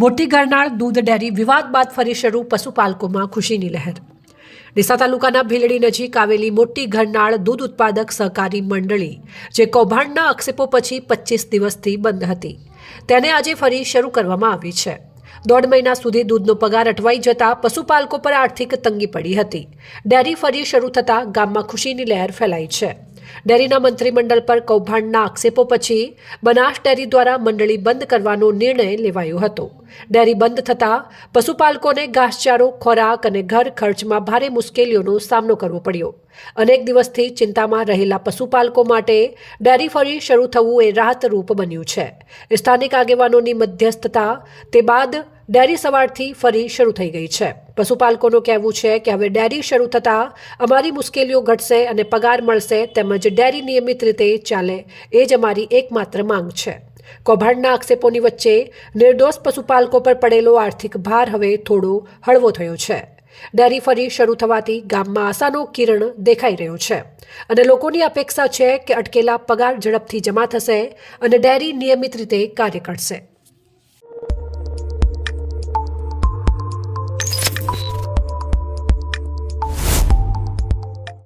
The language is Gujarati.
મોટી ગરનાળ દૂધ ડેરી વિવાદ બાદ ફરી શરૂ, પશુપાલકોમાં ખુશીની લહેર। ડીસા તાલુકાના ભીલડી નજીક આવેલી મોટી ગરનાળ દૂધ ઉત્પાદક સહકારી મંડળી, જે કૌભાંડના આક્ષેપો પછી 25 દિવસથી બંધ હતી, તેને આજે ફરી શરૂ કરવામાં આવી છે। 1.5 મહિના સુધી દૂધનો પગાર અટવાઈ જતા પશુપાલકો પર આર્થિક તંગી પડી હતી। ડેરી ફરી શરૂ થતાં ગામમાં ખુશીની લહેર ફેલાઈ છે। ડેરીના મંત્રીમંડળ પર કૌભાંડના આક્ષેપો પછી બનાસ ડેરી દ્વારા મંડળી બંધ કરવાનો નિર્ણય લેવાયો હતો। ડેરી બંધ થતાં પશુપાલકોને ઘાસચારો, ખોરાક અને ઘર ખર્ચમાં ભારે મુશ્કેલીઓનો સામનો કરવો પડ્યો। અનેક દિવસથી ચિંતામાં રહેલા પશુપાલકો માટે ડેરી ફરી શરૂ થવું એ રાહતરૂપ બન્યું છે। સ્થાનિક આગેવાનોની મધ્યસ્થતા તે બાદ ડેરી સવારથી ફરી શરૂ થઈ ગઈ છે। પશુપાલકોનું કહેવું છે કે હવે ડેરી શરૂ થતાં અમારી મુશ્કેલીઓ ઘટશે અને પગાર મળશે, તેમજ ડેરી નિયમિત રીતે ચાલે એ જ અમારી એકમાત્ર માંગ છે। કૌભાંડના આક્ષેપોની વચ્ચે નિર્દોષ પશુપાલકો પર પડેલો આર્થિક ભાર હવે થોડો હળવો થયો છે। ડેરી ફરી શરૂ થવાથી ગામમાં આશાનો કિરણ દેખાઈ રહ્યો છે અને લોકોની અપેક્ષા છે કે અટકેલા પગાર ઝડપથી જમા થશે અને ડેરી નિયમિત રીતે કાર્ય કરશે।